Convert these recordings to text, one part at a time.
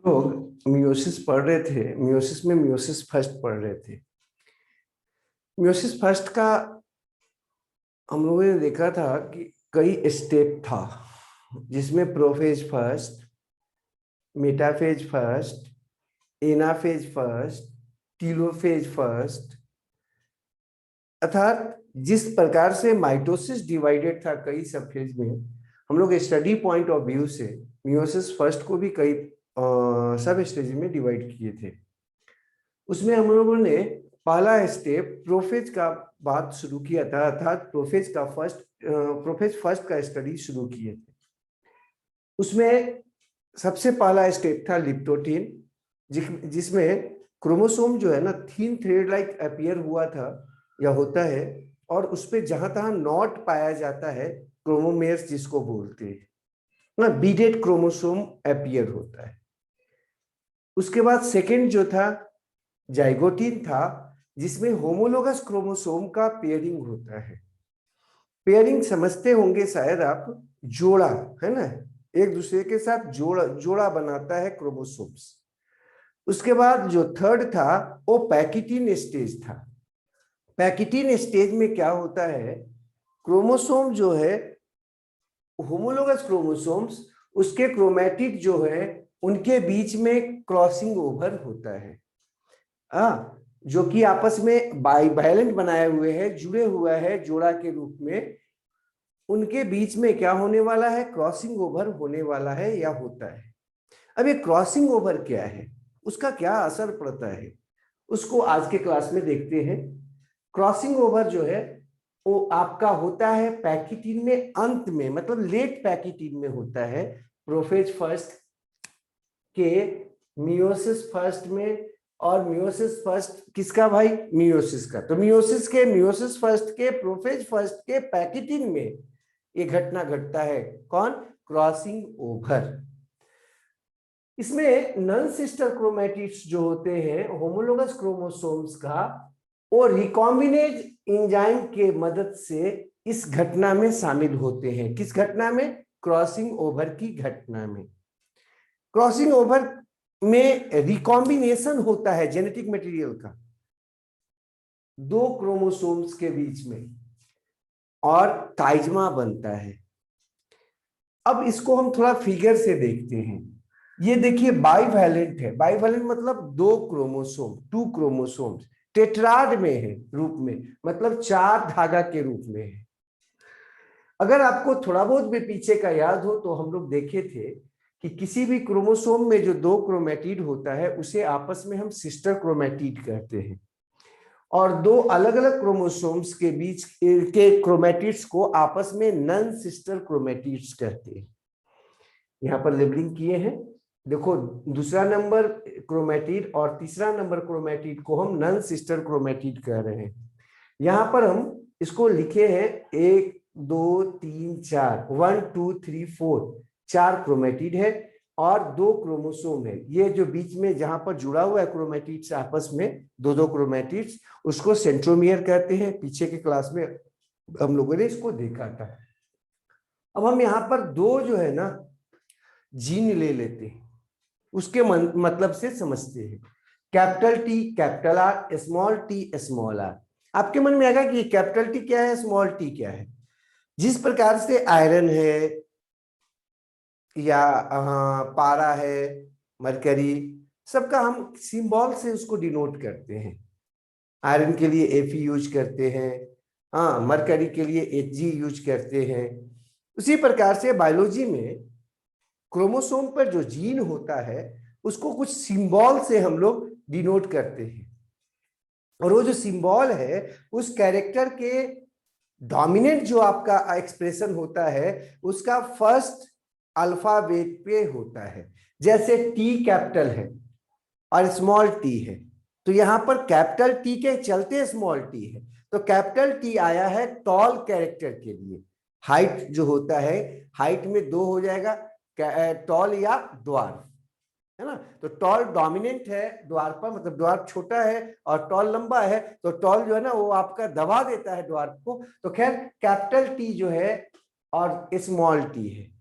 लोग मियोसिस पढ़ रहे थे। मियोसिस में मियोसिस फर्स्ट पढ़ रहे थे। मियोसिस फर्स्ट का हम लोगों ने देखा था कि कई स्टेप था, जिसमें prophase first, metaphase first, anaphase first, telophase first, अर्थात जिस प्रकार से माइटोसिस डिवाइडेड था कई सब फेज में, हम लोग स्टडी पॉइंट ऑफ व्यू से मियोसिस फर्स्ट को भी कई सब स्टेज में डिवाइड किए थे। उसमें हम लोगों ने पहला स्टेप प्रोफेज का बात शुरू किया था, अर्थात प्रोफेज फर्स्ट का स्टडी शुरू किए थे। उसमें सबसे पहला स्टेप था लिप्टोटिन, जिसमें क्रोमोसोम जो है ना थीन थ्रेड लाइक अपीयर हुआ था या होता है, और उस पर जहां तहां नॉट पाया जाता है, क्रोमोमेर्स जिसको बोलते हैं ना, बीडेड क्रोमोसोम अपीयर होता है। उसके बाद सेकंड जो था जाइगोटिन था, जिसमें होमोलोगस क्रोमोसोम का पेयरिंग होता है। पेयरिंग समझते होंगे शायद आप, जोड़ा है ना, एक दूसरे के साथ जोड़ा बनाता है क्रोमोसोम्स। उसके बाद जो थर्ड था वो पैकिटिन स्टेज था। पैकिटिन स्टेज में क्या होता है, क्रोमोसोम जो है होमोलोगस क्रोमोसोम्स, उसके क्रोमैटिड जो है उनके बीच में क्रॉसिंग ओवर होता है, जो कि आपस में बाइवैलेंट बनाए हुए हैं, जुड़े हुए हैं जोड़ा के रूप में। उनके बीच में क्या होने वाला है, क्रॉसिंग ओवर होने वाला है या होता है। अब ये क्रॉसिंग ओवर क्या है, उसका क्या असर पड़ता है, उसको आज के क्लास में देखते हैं। क्रॉसिंग ओवर जो है वो आपका होता है पैकिटिन में अंत में, मतलब लेट पैकिटिन में होता है, प्रोफेज फर्स्ट के मियोसिस फर्स्ट में। और मियोसिस फर्स्ट किसका भाई, मियोसिस का। तो मियोसिस फर्स्ट के प्रोफेज फर्स्ट के पैकिटिन में ये घटना घटता है, कौन, क्रॉसिंग ओवर। इसमें नॉन सिस्टर क्रोमैटिड्स जो होते हैं होमोलोगस क्रोमोसोम्स का, वो रिकॉम्बिनेज एंजाइम के मदद से इस घटना में शामिल होते हैं। किस घटना में, क्रॉसिंग ओवर की घटना में। क्रॉसिंग ओवर में रिकॉम्बिनेशन होता है जेनेटिक मटेरियल का दो क्रोमोसोम्स के बीच में, और काइजमा बनता है। अब इसको हम थोड़ा फिगर से देखते हैं। ये देखिए बाइवैलेंट है, बाइवैलेंट मतलब दो क्रोमोसोम, टू क्रोमोसोम्स टेट्राड में है रूप में, मतलब चार धागा के रूप में है। अगर आपको थोड़ा बहुत भी पीछे का याद हो तो हम लोग देखे थे कि किसी भी क्रोमोसोम में जो दो क्रोमैटिड होता है उसे आपस में हम सिस्टर क्रोमैटिड कहते हैं, और दो अलग अलग क्रोमोसोम्स के बीच के क्रोमैटिड्स को आपस में नॉन सिस्टर क्रोमैटिड्स कहते हैं। यहाँ पर लेबलिंग किए हैं, देखो दूसरा नंबर क्रोमैटिड और तीसरा नंबर क्रोमैटिड को हम नॉन सिस्टर क्रोमैटिड कह रहे हैं। यहाँ पर हम इसको लिखे हैं 1 2 3 4, 1 2 3 4, चार क्रोमैटिड है और दो क्रोमोसोम है। ये जो बीच में जहां पर जुड़ा हुआ है क्रोमैटिड्स आपस में, दो क्रोमैटिड्स, उसको सेंट्रोमियर कहते हैं। पीछे के क्लास में हम लोगों ने इसको देखा था। अब हम यहाँ पर दो जो है ना जीन ले लेते हैं, उसके मतलब से समझते हैं। Capital T capital R, small T small R. आपके मन में आएगा कि कैपिटल टी क्या है, स्मॉल टी क्या है। जिस प्रकार से आयरन है या पारा है, मरकरी, सबका हम सिंबल से उसको डिनोट करते हैं। आयरन के लिए एफी यूज करते हैं, हाँ, मरकरी के लिए एचजी यूज करते हैं। उसी प्रकार से बायोलॉजी में क्रोमोसोम पर जो जीन होता है उसको कुछ सिंबल से हम लोग डिनोट करते हैं, और वो जो सिंबल है उस कैरेक्टर के डोमिनेंट जो आपका एक्सप्रेशन होता है उसका फर्स्ट अल्फाबेट पे होता है। जैसे टी कैपिटल है और स्मॉल टी है, तो यहां पर कैपिटल टी के चलते स्मॉल टी है। तो कैपिटल टी आया है टॉल कैरेक्टर के लिए। हाइट जो होता है, हाइट में दो हो जाएगा, टॉल या ड्वार्फ, है ना। तो टॉल डोमिनेंट है ड्वार्फ पर, मतलब ड्वार्फ छोटा है, और टॉल लंबा है, तो टॉल जो है ना वो आपका दबा देता है ड्वार्फ को। तो खैर कैपिटल टी जो है और स्मॉल टी है।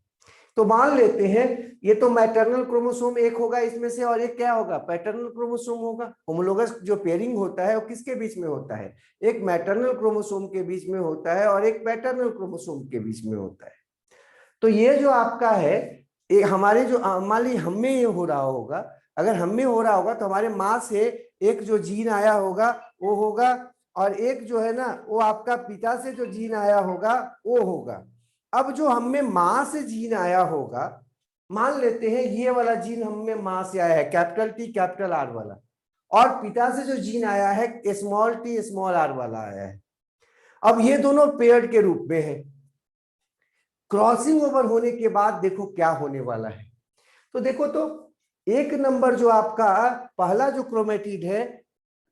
तो मान लेते हैं ये तो मैटरनल क्रोमोसोम एक होगा इसमें से, और एक क्या होगा, पैटर्नल क्रोमोसोम होगा। होमोलोगस जो पेयरिंग होता है वो किसके बीच में होता है, एक मैटरनल क्रोमोसोम के बीच में होता है और एक पैटर्नल क्रोमोसोम के बीच में होता है। तो ये जो आपका है हमारे जो मान ली हम में ये हो रहा होगा, अगर हम में हो रहा होगा तो हमारे माँ से एक जो जीन आया होगा वो होगा, और एक जो है ना वो आपका पिता से जो जीन आया होगा वो होगा। अब जो हम में माँ से जीन आया होगा, मान लेते हैं ये वाला जीन हम में माँ से आया है कैपिटल टी कैपिटल आर वाला, और पिता से जो जीन आया है स्मॉल टी स्मॉल आर वाला आया है। अब ये दोनों पेयर्ड के रूप में है। क्रॉसिंग ओवर होने के बाद देखो क्या होने वाला है। तो देखो तो एक नंबर जो आपका पहला जो क्रोमेटिड है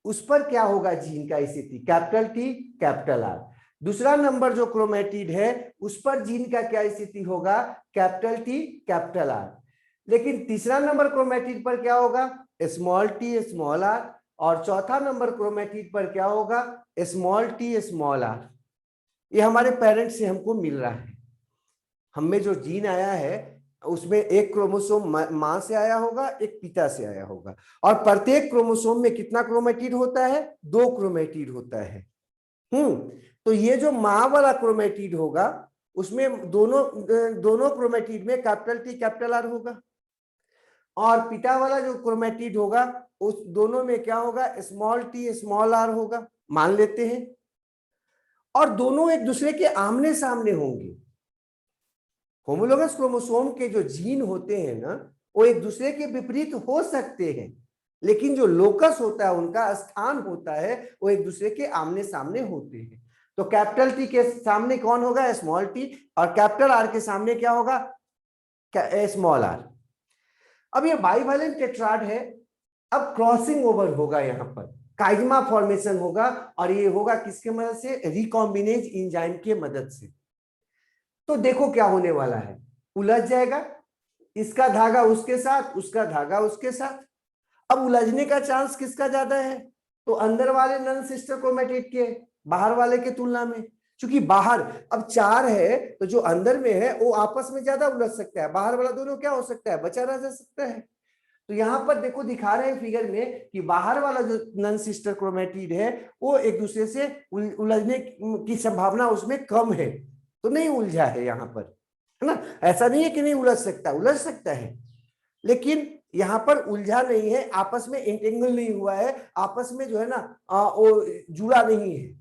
उस पर क्या होगा जीन का स्थिति, कैपिटल टी कैपिटल आर। दूसरा नंबर जो क्रोमेटिड है उस पर जीन का क्या स्थिति होगा, कैपिटल टी कैपिटल आर। लेकिन तीसरा नंबर क्रोमेटिड पर क्या होगा, स्मॉल टी स्मॉल आर, और चौथा नंबर क्रोमेटिड पर क्या होगा, स्मॉल टी स्मॉल आर। ये हमारे पेरेंट्स से हमको मिल रहा है। हमें जो जीन आया है उसमें एक क्रोमोसोम मां से आया होगा, एक पिता से आया होगा, और प्रत्येक क्रोमोसोम में कितना क्रोमेटिड होता है, 2 क्रोमेटिड होता है। तो ये जो मां वाला क्रोमेटिड होगा उसमें दोनों क्रोमेटिड में कैपिटल टी कैपिटल आर होगा, और पिता वाला जो क्रोमेटिड होगा उस दोनों में क्या होगा, स्मॉल टी स्मॉल आर होगा, मान लेते हैं। और दोनों एक दूसरे के आमने सामने होंगे। होमोलोगस क्रोमोसोम के जो जीन होते हैं ना वो एक दूसरे के विपरीत हो सकते हैं, लेकिन जो लोकस होता है उनका स्थान होता है वो एक दूसरे के आमने सामने होते हैं। तो कैपिटल टी के सामने कौन होगा, स्मॉल टी, और कैपिटल आर के सामने क्या होगा, स्मॉल आर। अब ये बाइवैलेंट टेट्राड है। अब क्रॉसिंग ओवर होगा, यहाँ पर काइजमा फॉर्मेशन होगा, और ये होगा किसके मदद से, रिकॉम्बिनेज एंजाइम के मदद से। तो देखो क्या होने वाला है, उलझ जाएगा, इसका धागा उसके साथ, उसका धागा उसके साथ। अब उलझने का चांस किसका ज्यादा है, तो अंदर वाले नन सिस्टर क्रोमेटिड के बाहर वाले के तुलना में। क्योंकि बाहर अब 4 है तो जो अंदर में है वो आपस में ज्यादा उलझ सकता है, बाहर वाला दोनों क्या हो सकता है, बचा रह जा सकता है। तो यहाँ पर देखो दिखा रहे हैं फिगर में कि बाहर वाला जो नन सिस्टर क्रोमेटिड है वो एक दूसरे से उलझने की संभावना उसमें कम है, तो नहीं उलझा है यहाँ पर, है ना। ऐसा नहीं है कि नहीं उलझ सकता, उलझ सकता है, लेकिन यहाँ पर उलझा नहीं है, आपस में इंटेंगल नहीं हुआ है, आपस में जो है ना वो जुड़ा नहीं है।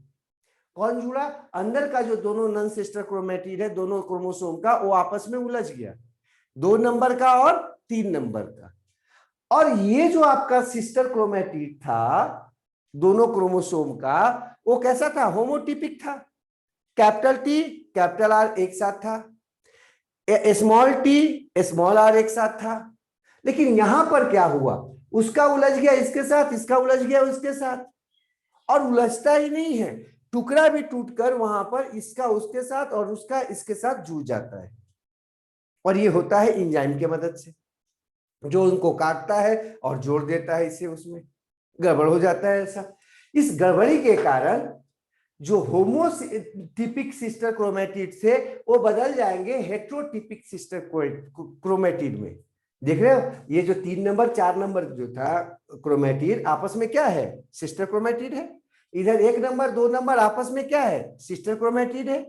कौन जुड़ा, अंदर का जो दोनों नन सिस्टर क्रोमेटिड है दोनों क्रोमोसोम का, वो आपस में उलझ गया, 2 नंबर का और 3 नंबर का। और ये जो आपका सिस्टर क्रोमेटिड था दोनों क्रोमोसोम का, वो कैसा था, होमोटिपिक था। कैपिटल टी कैपिटल आर एक साथ था, स्मॉल टी स्मॉल आर एक साथ था। लेकिन यहां पर क्या हुआ, उसका उलझ गया इसके साथ, इसका उलझ गया उसके साथ, और उलझता ही नहीं है, टुकड़ा भी टूटकर वहां पर इसका उसके साथ और उसका इसके साथ जुड़ जाता है। और ये होता है एंजाइम के मदद से, जो उनको काटता है और जोड़ देता है इसे, उसमें गड़बड़ हो जाता है ऐसा। इस गड़बड़ी के कारण जो होमोटिपिक सिस्टर क्रोमेटिड थे वो बदल जाएंगे हेट्रोटिपिक सिस्टर क्रोमेटिड में। देख रहे हो, ये जो 3 नंबर 4 नंबर जो था क्रोमेटिड आपस में क्या है, सिस्टर क्रोमेटिड है। इधर 1 नंबर 2 नंबर आपस में क्या है, सिस्टर क्रोमेटिड है।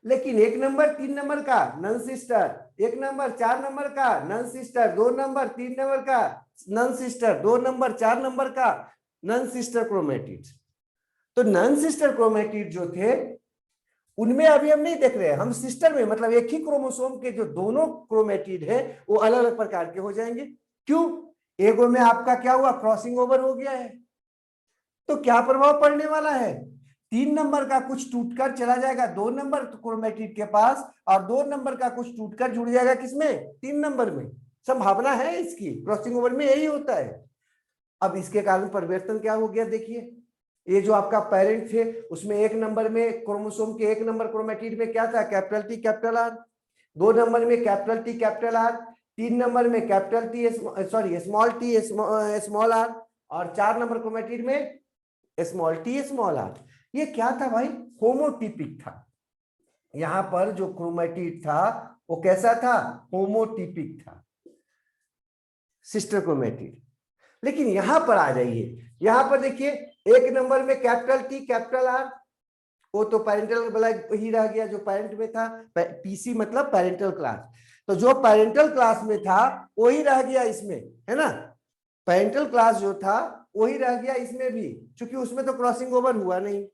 लेकिन 1 नंबर 3 नंबर का नन सिस्टर, 1 नंबर 4 नंबर का नन सिस्टर, 2 नंबर 3 नंबर का नन सिस्टर, 2 नंबर 4 नंबर का नन सिस्टर क्रोमेटिड। तो नन सिस्टर क्रोमेटिड जो थे उनमें अभी हम नहीं देख रहे, हम सिस्टर में मतलब एक ही क्रोमोसोम के जो दोनों क्रोमेटिड है वो अलग अलग प्रकार के हो जाएंगे। क्यों, एगो में आपका क्या हुआ, क्रॉसिंग ओवर हो गया है। तो क्या प्रभाव पड़ने वाला है, 3 नंबर का कुछ टूटकर चला जाएगा 2 नंबर क्रोमेटिड के पास, और 2 नंबर का कुछ टूटकर जुड़ जाएगा किसमें, 3 नंबर में। संभावना है इसकी, क्रॉसिंग ओवर में यही होता है। अब इसके कारण परिवर्तन क्या हो गया, देखिए ये जो आपका पेरेंट थे उसमें 1 नंबर में क्रोमोसोम के 1 नंबर क्रोमेटिड में क्या था, capital T capital R, 2 number में capital T capital R, 3 number में capital T small T small R, और 4 नंबर क्रोमेटिड में स्मॉल टी स्मॉल आर। ये क्या था भाई, होमोटिपिक था। यहाँ पर जो क्रोमेटिड था वो कैसा था, होमोटिपिक था, सिस्टर क्रोमेटिड। लेकिन यहां पर आ जाइए, यहां पर देखिए एक नंबर में कैपिटल टी कैपिटल आर, वो तो पेरेंटल वाला ही रह गया जो पेरेंट में था, पीसी मतलब पेरेंटल क्लास, तो जो पेरेंटल क्लास में था वही रह गया इसमें, है ना, पेरेंटल क्लास जो था वही रह गया इसमें भी, क्योंकि उसमें तो क्रॉसिंग ओवर हुआ नहीं।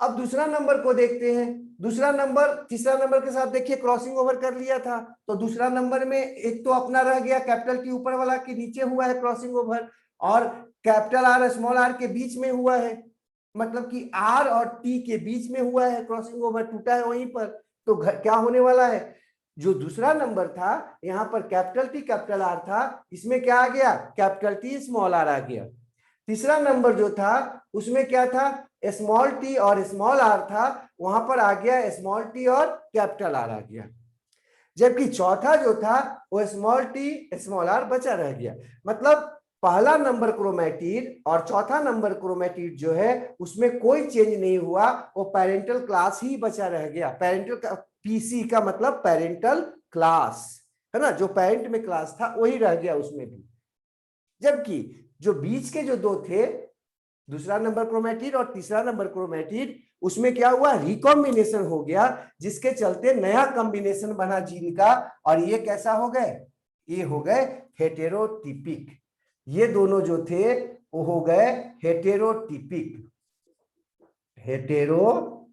अब दूसरा नंबर को देखते हैं, दूसरा नंबर तीसरा नंबर के साथ देखिए क्रॉसिंग ओवर कर लिया था, तो दूसरा नंबर में एक तो अपना रह गया कैपिटल टी ऊपर वाला के नीचे हुआ है क्रॉसिंग ओवर, और कैपिटल आर स्मॉल आर के बीच में हुआ है, मतलब कि आर और टी के बीच में हुआ है क्रॉसिंग ओवर, टूटा है वहीं पर। तो क्या होने वाला है, जो दूसरा नंबर था यहां पर कैपिटल टी कैपिटल आर था, इसमें क्या आ गया, कैपिटल टी स्मॉल आर आ गया। तीसरा नंबर जो था उसमें क्या था, स्मॉल टी और स्मॉल आर था, वहां पर आ गया स्मॉल टी और कैपिटल आर आ गया। जबकि चौथा जो था वो स्मॉल टी स्मॉल आर बचा रह गया। मतलब पहला नंबर क्रोमेटिड और चौथा नंबर क्रोमेटिड जो है उसमें कोई चेंज नहीं हुआ, वो पेरेंटल क्लास ही बचा रह गया। पेरेंटल पीसी का मतलब पेरेंटल क्लास है ना, जो पेरेंट में क्लास था वही रह गया उसमें भी। जबकि जो बीच के जो दो थे, दूसरा नंबर क्रोमेटिड और तीसरा नंबर क्रोमेटिड, उसमें क्या हुआ, रिकॉम्बिनेशन हो गया, जिसके चलते नया कॉम्बिनेशन बना जीन का, और ये कैसा हो गए, ये हो गए हेटेरोटिपिक। ये दोनों जो थे वो हो गए हेटेरोटिपिक, हेटेरोटिपिक,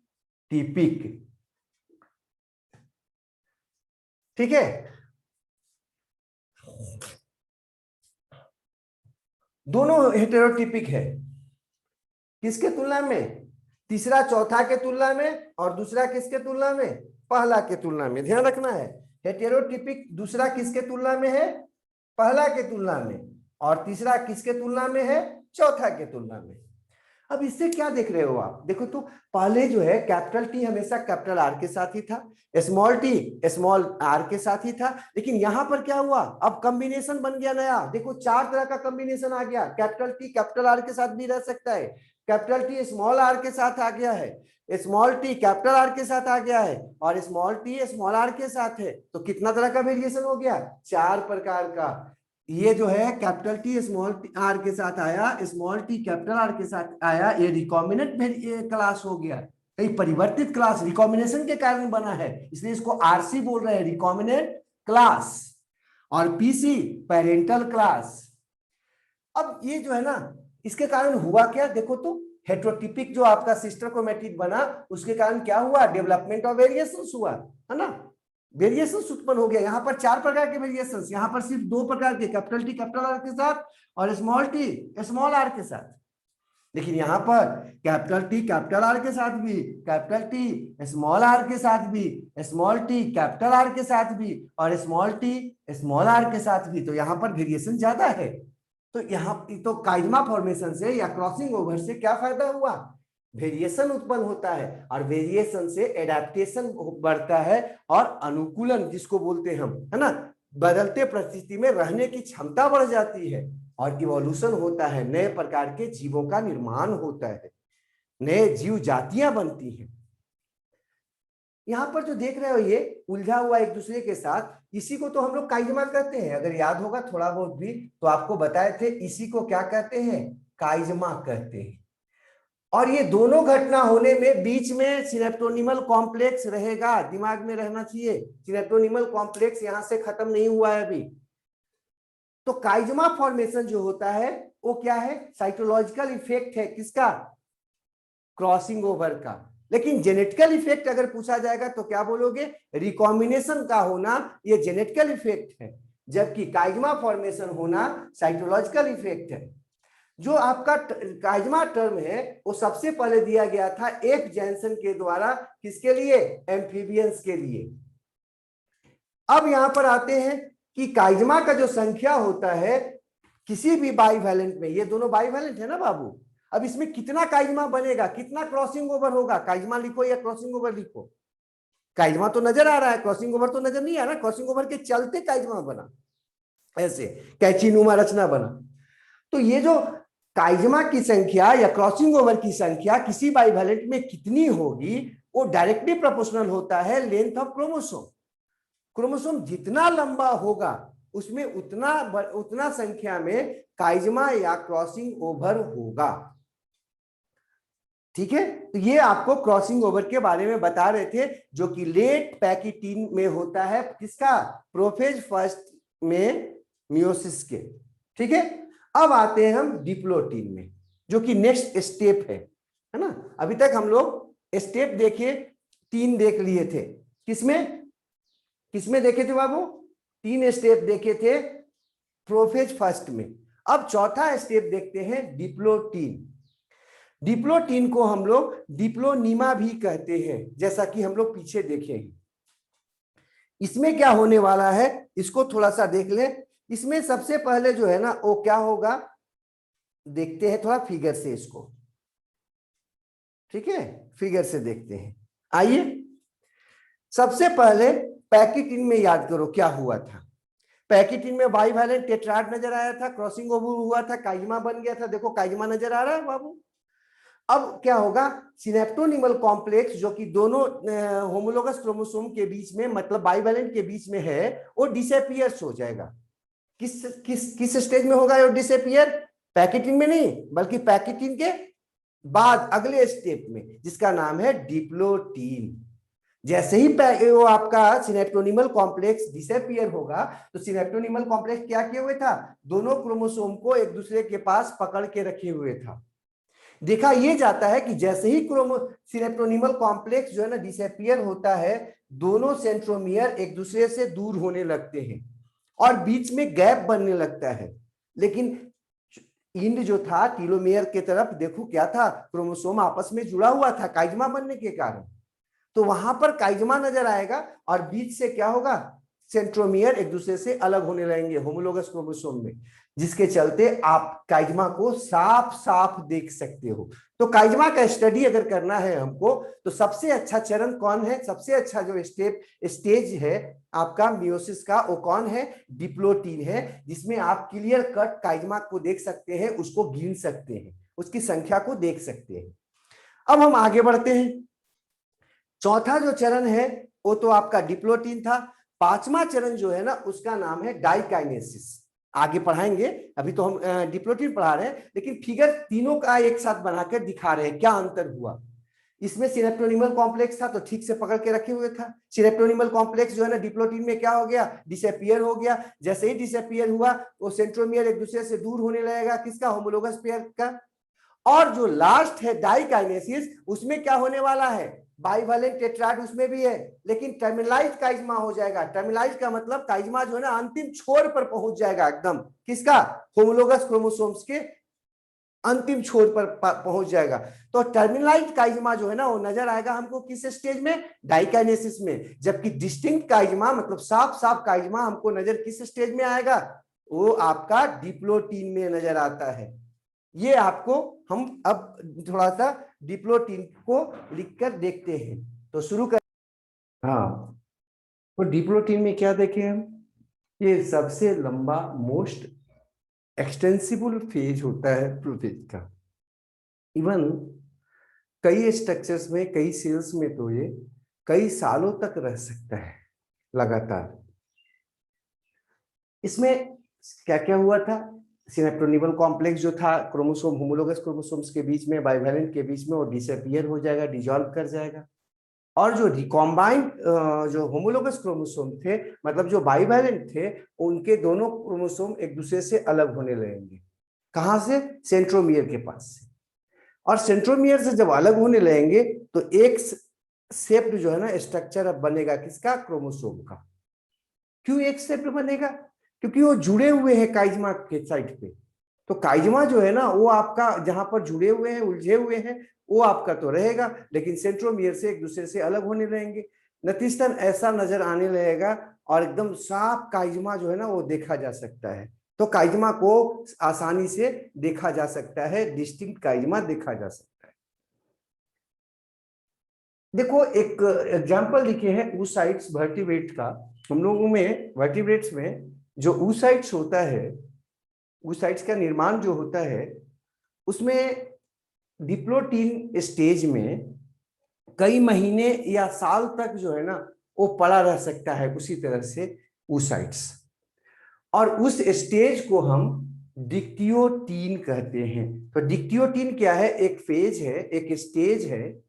ठीक है। दोनों हेटेरोटिपिक है, किसके तुलना में, तीसरा चौथा के तुलना में, और दूसरा किसके तुलना में, पहला के तुलना में। ध्यान रखना है, हेटेरोटिपिक दूसरा किसके तुलना में है, पहला के तुलना में, और तीसरा किसके तुलना में है, चौथा के तुलना में। अब इससे क्या देख रहे हो आप, देखो तो पहले जो है कैपिटल टी हमेशा कैपिटल आर के साथ ही था, स्मॉल टी स्मॉल आर के साथ ही था, लेकिन यहां पर क्या हुआ, अब कॉम्बिनेशन बन गया नया। देखो 4 तरह का कॉम्बिनेशन आ गया, कैपिटल टी कैपिटल आर के साथ भी रह सकता है, कैपिटल टी स्मॉल आर के साथ आ गया है, स्मॉल टी कैपिटल आर के साथ आ गया है, और स्मॉल टी स्मॉल आर के साथ है। तो कितना तरह का वेरिएशन हो गया, 4 प्रकार का। ये जो है कैपिटल टी स्मॉल आर के साथ आया, स्मॉल टी कैपिटल आर के साथ आया, ये रिकॉम्बिनेंट क्लास हो गया, ये परिवर्तित क्लास रिकॉम्बिनेशन के कारण बना है, इसलिए इसको आरसी बोल रहे हैं, रिकॉम्बिनेंट क्लास, और पीसी पेरेंटल क्लास। अब ये जो है ना, इसके कारण हुआ क्या, देखो तो हेटेरोटिपिक जो आपका सिस्टर क्रोमेटिड बना, उसके कारण क्या हुआ, डेवलपमेंट ऑफ वेरिएशंस हुआ, है ना, वेरिएशन उत्पन्न हो गया। यहां पर 4 प्रकार के वेरिएशन, यहां पर सिर्फ 2 प्रकार के, कैपिटल टी कैपिटल आर के साथ और स्मॉल टी स्मॉल आर के साथ। लेकिन यहां पर कैपिटल टी कैपिटल आर के साथ भी, कैपिटल टी स्मॉल आर के साथ भी, स्मॉल टी कैपिटल आर के साथ भी, और स्मॉल टी स्मॉल आर के साथ भी, तो यहां पर वेरिएशन ज्यादा है। तो यहाँ तो काइजमा फॉर्मेशन से या क्रॉसिंग ओवर से क्या फायदा हुआ, वेरिएशन उत्पन्न होता है, और वेरिएशन से एडेप्टेशन बढ़ता है, और अनुकूलन जिसको बोलते हैं हम, है ना, बदलते परिस्थिति में रहने की क्षमता बढ़ जाती है, और इवोल्यूशन होता है, नए प्रकार के जीवों का निर्माण होता है, नए जीव जातियां बनती हैं। यहां पर जो देख रहे हो ये उलझा हुआ एक दूसरे के साथ, इसी को तो हम लोग काइजमा कहते हैं। अगर याद होगा थोड़ा बहुत भी तो आपको बताए थे, इसी को क्या कहते हैं, काइजमा कहते हैं। और ये दोनों घटना होने में बीच में सिनेप्टोनिमल कॉम्प्लेक्स रहेगा, दिमाग में रहना चाहिए, सिनेप्टोनिमल कॉम्प्लेक्स यहां से खत्म नहीं हुआ है अभी। तो काइजमा फॉर्मेशन जो होता है वो क्या है, साइटोलॉजिकल इफेक्ट है, किसका, क्रॉसिंग ओवर का। लेकिन जेनेटिकल इफेक्ट अगर पूछा जाएगा तो क्या बोलोगे, रिकॉम्बिनेशन का होना ये जेनेटिकल इफेक्ट है, जबकि काइजमा फॉर्मेशन होना साइटोलॉजिकल इफेक्ट है। जो आपका काइजमा टर्म है वो सबसे पहले दिया गया था एफ जैनसन के द्वारा, किसके लिए, एम्फीबियंस के लिए। अब यहां पर आते हैं कि काइजमा का जो संख्या होता है किसी भी बाइवैलेंट में, ये दोनों बाइवैलेंट है ना बाबू, अब इसमें कितना काइजमा बनेगा, कितना क्रॉसिंग ओवर होगा, काइजमा लिखो या क्रॉसिंग ओवर लिखो, काइजमा तो नजर आ रहा है, क्रॉसिंग ओवर तो नजर नहीं आ रहा, क्रॉसिंग ओवर के चलते काइजमा बना, ऐसे कैचीनुमा रचना बना। तो ये जो काइजमा की संख्या या क्रॉसिंग ओवर की संख्या किसी बाइवैलेंट में कितनी होगी, वो डायरेक्टली प्रोपोर्शनल होता है लेंथ ऑफ क्रोमोसोम। क्रोमोसोम जितना लंबा होगा उसमें उतना संख्या में काइजमा या क्रॉसिंग ओवर होगा। ठीक है, तो ये आपको क्रॉसिंग ओवर के बारे में बता रहे थे, जो कि लेट पैकिटीन में होता है, किसका, प्रोफेज फर्स्ट में मियोसिस के। ठीक है, अब आते हैं हम डिप्लोटीन में, जो कि नेक्स्ट स्टेप है ना। अभी तक हम लोग स्टेप देखिए 3 देख लिए थे। किसमें किसमें देखे थे बाबू? 3 स्टेप देखे थे प्रोफेज फर्स्ट में। अब चौथा स्टेप देखते हैं डिप्लोटीन। डिप्लोटीन को हम लोग डिप्लोनीमा भी कहते हैं, जैसा कि हम लोग पीछे देखेंगे। इसमें क्या होने वाला है इसको थोड़ा सा देख लें। इसमें सबसे पहले जो है ना वो क्या होगा, देखते हैं थोड़ा फिगर से इसको। ठीक है, फिगर से देखते हैं। आइए, सबसे पहले पैकिटीन में याद करो क्या हुआ था। पैकिटीन में बाइवैलेंट टेट्राड नजर आया था, क्रॉसिंग ओवर हुआ था, काइजमा बन गया था। देखो काइजमा नजर आ रहा है बाबू। अब क्या होगा, सिनेप्टोनिमल कॉम्प्लेक्स जो कि दोनों होमोलोगस क्रोमोसोम के बीच में, मतलब बाइवैलेंट के बीच में है, वो डिसअपीयर्स हो जाएगा। किस किस किस स्टेज में होगा ये डिसअपीयर? पैकिटीन में नहीं, बल्कि पैकिटीन के बाद अगले स्टेप में, जिसका नाम है डिप्लोटीन। जैसे ही वो आपका सिनेप्टोनिमल कॉम्प्लेक्स डिसअपीयर होगा, तो सिनेप्टोनिमल कॉम्प्लेक्स क्या किए हुए था, दोनों क्रोमोसोम को एक दूसरे के पास पकड़ के रखे हुए था। देखा यह जाता है कि जैसे ही सिनेप्टोनिमल कॉम्प्लेक्स जो है ना डिसअपीयर होता है, दोनों सेंट्रोमियर एक दूसरे से दूर होने लगते हैं और बीच में गैप बनने लगता है। लेकिन इंड जो था टीलोमियर के तरफ, देखो क्या था, क्रोमोसोम आपस में जुड़ा हुआ था काइजमा बनने के कारण। तो वहां पर काइजमा नजर आएगा और बीच से क्या होगा, सेंट्रोमियर एक दूसरे से अलग होने लगेंगे होमोलोगस क्रोमोसोम में, जिसके चलते आप काइजमा को साफ साफ देख सकते हो। तो काइजमा का स्टडी अगर करना है हमको, तो सबसे अच्छा चरण कौन है, सबसे अच्छा जो स्टेज है आपका मियोसिस का, वो कौन है, डिप्लोटीन है, जिसमें आप क्लियर कट काइजमा को देख सकते हैं, उसको गिन सकते हैं, उसकी संख्या को देख सकते हैं। अब हम आगे बढ़ते हैं। चौथा जो चरण है वो तो आपका डिप्लोटीन था। 5वां चरण जो है ना उसका नाम है डाइकाइनेसिस। आगे पढ़ाएंगे, अभी तो हम डिप्लोटीन पढ़ा रहे हैं, लेकिन फिगर तीनों का एक साथ बनाकर दिखा रहे हैं क्या अंतर हुआ। इसमें सिनेप्टोनिमल कॉम्प्लेक्स था तो ठीक से पकड़ के रखे हुए था। सिनेप्टोनिमल कॉम्प्लेक्स जो है ना डिप्लोटीन में क्या हो गया, डिसअपीयर हो गया। जैसे ही डिसअपीयर हुआ वो सेंट्रोमियर एक दूसरे से दूर होने लगेगा, किसका, होमोलोगस पेयर का। और जो लास्ट है डाइकाइनेसिस, उसमें क्या होने वाला है, बाइवैलेंट टेट्राड उसमें भी है, लेकिन टर्मिनलाइज काइजमा हो जाएगा। टर्मिनलाइज का मतलब काइजमा जो है ना अंतिम छोर पर पहुंच जाएगा एकदम, किसका, होमोलोगस क्रोमोसोम्स के अंतिम छोर पर पहुंच जाएगा। तो टर्मिनलाइज काइजमा जो है ना वो नजर आएगा हमको किस स्टेज में, डाइकाइनेसिस में। जबकि डिस्टिंक्ट काइजमा मतलब साफ साफ काइजमा हमको नजर किस स्टेज में आएगा, वो आपका डिप्लोटीन में नजर आता है। ये आपको हम अब थोड़ा सा डिप्लोटीन को लिखकर देखते हैं। तो शुरू कर, हाँ, तो डिप्लोटीन में क्या देखें हम, ये सबसे लंबा मोस्ट एक्सटेंसिबल फेज होता है प्रोफेज का। इवन कई स्ट्रक्चर्स में, कई सेल्स में तो ये कई सालों तक रह सकता है लगातार। इसमें क्या क्या हुआ था, सिनेप्टोनिमल कॉम्प्लेक्स जो था क्रोमोसोम, होमोलोगस क्रोमोसोम्स के बीच में, बाइवैलेंट के बीच में, वो डिसअपीयर हो जाएगा, डिसॉल्व कर जाएगा। और जो रिकॉम्बाइंड जो होमोलोगस क्रोमोसोम थे, मतलब जो बाइवैलेंट थे, उनके दोनों क्रोमोसोम एक दूसरे से अलग होने लगेंगे। कहां से, सेंट्रोमियर के पास से। और सेंट्रोमियर से जब अलग होने लगेंगे तो एक शेप जो है ना स्ट्रक्चर अब बनेगा, किसका, क्रोमोसोम का। क्यों एक शेप बनेगा, क्योंकि वो जुड़े हुए हैं काइजमा के साइड पे। तो काइजमा जो है ना वो आपका जहां पर जुड़े हुए हैं, उलझे हुए हैं, वो आपका तो रहेगा, लेकिन सेंट्रोमियर से एक दूसरे से अलग होने लगेंगे। नतीजतन ऐसा नजर आने लगेगा और एकदम साफ काइजमा जो है ना वो देखा जा सकता है। तो काइजमा को आसानी से देखा जा सकता है, डिस्टिंक्ट काइजमा देखा जा सकता है। देखो एक एग्जांपल लिखे हैं oocytes वर्टिब्रेट का। हम लोगों में वर्टिब्रेट्स में जो oocytes होता है, oocytes का निर्माण जो होता है, उसमें डिप्लोटीन स्टेज में कई महीने या साल तक जो है ना वो पड़ा रह सकता है उसी तरह से oocytes। और उस स्टेज को हम डिक्टियोटीन कहते हैं। तो डिक्टियोटीन क्या है? एक फेज है, एक स्टेज है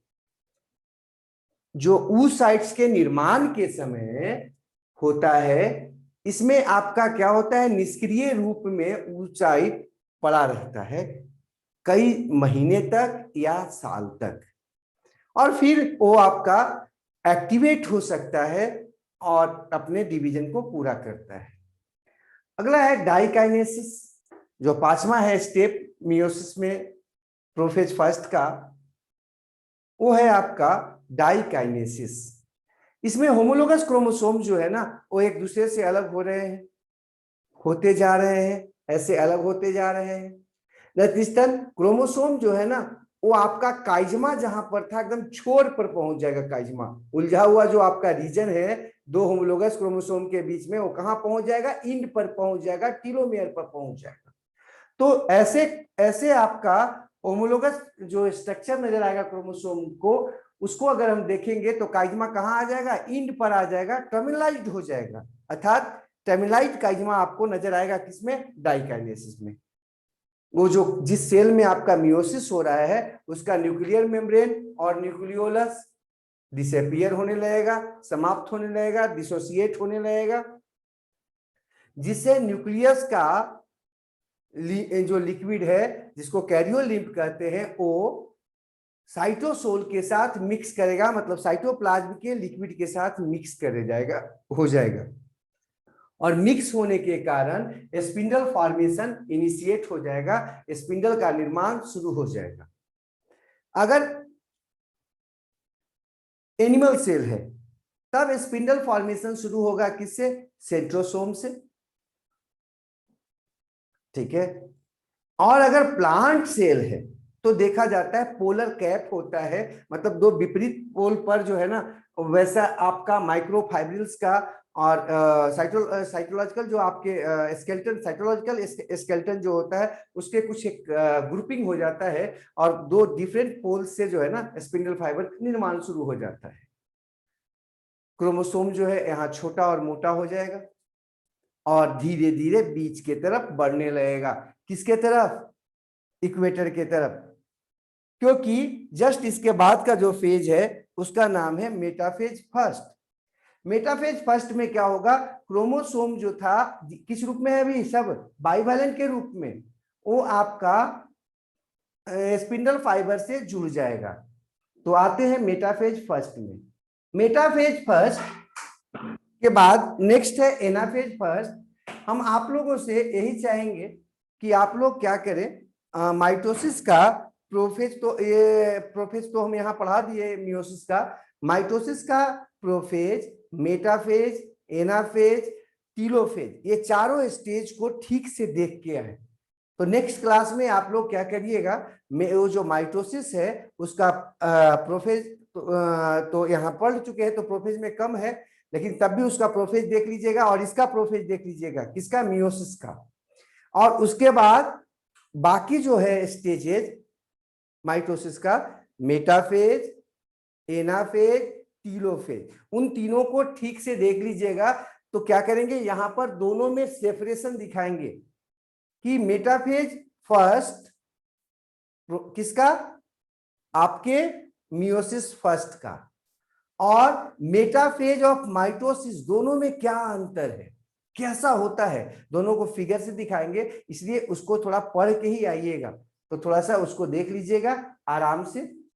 जो oocytes के निर्माण के समय होता है। इसमें आपका क्या होता है? निष्क्रिय रूप में oocyte पड़ा रहता है कई महीने तक या साल तक, और फिर वो आपका एक्टिवेट हो सकता है और अपने डिवीजन को पूरा करता है। अगला है डाइकाइनेसिस, जो पांचवा है स्टेप मियोसिस में प्रोफेज फर्स्ट का, वो है आपका डाइकाइनेसिस। इसमें होमोलोगस क्रोमोसोम जो है ना, वो एक दूसरे से अलग हो रहे हैं, होते जा रहे हैं, ऐसे अलग होते जा रहे हैं। नतीजतन क्रोमोसोम जो है ना, वो आपका काइजमा जहां पर था एकदम छोर पर पहुंच जाएगा। काइजमा उलझा हुआ जो आपका रीजन है दो होमोलोगस क्रोमोसोम के बीच में, वो कहां पहुंच जाएगा? इंड पर पहुंच जाएगा, टीलोमेयर पर पहुंच जाएगा। तो ऐसे ऐसे आपका होमोलोगस जो स्ट्रक्चर नजर आएगा क्रोमोसोम को, उसको अगर हम देखेंगे तो काइजमा कहां आ जाएगा? इंड पर आ जाएगा, टर्मिनलाइज्ड हो जाएगा। अर्थात टर्मिनलाइज्ड काइजमा आपको नजर आएगा किसमें? डाइकाइनेसिस में। वो जो जिस सेल में आपका मियोसिस हो रहा है उसका न्यूक्लियर मेम्ब्रेन और न्यूक्लियोलस डिसअपियर होने लगेगा, समाप्त होने लगेगा, डिसोसिएट होने लगेगा, जिससे न्यूक्लियस का जो लिक्विड है जिसको कैरियोलिम्फ कहते हैं, वो साइटोसोल के साथ मिक्स करेगा, मतलब साइटोप्लाज्म के लिक्विड के साथ मिक्स करे जाएगा, हो जाएगा। और मिक्स होने के कारण स्पिंडल फॉर्मेशन इनिशिएट हो जाएगा, स्पिंडल का निर्माण शुरू हो जाएगा। अगर एनिमल सेल है तब स्पिंडल फॉर्मेशन शुरू होगा किससे? सेंट्रोसोम से, ठीक है। और अगर प्लांट सेल है तो देखा जाता है पोलर कैप होता है, मतलब दो विपरीत पोल पर जो है ना, वैसा आपका माइक्रोफाइब्रिल्स का और साइटोलॉजिकल जो आपके स्केलेटन, साइटोलॉजिकल स्केलेटन जो होता है उसके कुछ एक ग्रुपिंग हो जाता है और दो डिफरेंट पोल्स से जो है ना स्पिंडल फाइबर निर्माण शुरू हो जाता है। क्रोमोसोम जो है यहाँ छोटा और मोटा हो जाएगा और धीरे धीरे बीच के तरफ बढ़ने लगेगा। किसके तरफ? इक्वेटर के तरफ। क्योंकि जस्ट इसके बाद का जो फेज है उसका नाम है मेटाफेज फर्स्ट। मेटाफेज फर्स्ट में क्या होगा? क्रोमोसोम जो था किस रूप में है? अभी सब बाइवैलेंट के रूप में, वो आपका स्पिंडल फाइबर से जुड़ जाएगा। तो आते हैं मेटाफेज फर्स्ट में। मेटाफेज फर्स्ट के बाद नेक्स्ट है एनाफेज फर्स्ट। हम आप लोगों से यही चाहेंगे कि आप लोग क्या करें, माइटोसिस का प्रोफेज, तो ये प्रोफेज तो हम यहाँ पढ़ा दिए मियोसिस का, माइटोसिस का प्रोफेज, मेटाफेज, एनाफेज, टीलोफेज, ये चारों स्टेज को ठीक से देख के आए। तो नेक्स्ट क्लास में आप लोग क्या करिएगा, वो जो माइटोसिस है उसका प्रोफेज तो यहाँ पढ़ चुके हैं तो प्रोफेज में कम है, लेकिन तब भी उसका प्रोफेज देख लीजिएगा और इसका प्रोफेज देख लीजिएगा, किसका? मियोसिस का। और उसके बाद बाकी जो है स्टेजेज माइटोसिस का, मेटाफेज, एनाफेज, टीलोफेज, उन तीनों को ठीक से देख लीजिएगा। तो क्या करेंगे, यहां पर दोनों में सेपरेशन दिखाएंगे कि मेटाफेज फर्स्ट किसका? आपके मियोसिस फर्स्ट का, और मेटाफेज ऑफ माइटोसिस, दोनों में क्या अंतर है, कैसा होता है, दोनों को फिगर से दिखाएंगे। इसलिए उसको थोड़ा पढ़ के ही आइएगा, तो थोड़ा सा उसको देख लीजिएगा आराम से।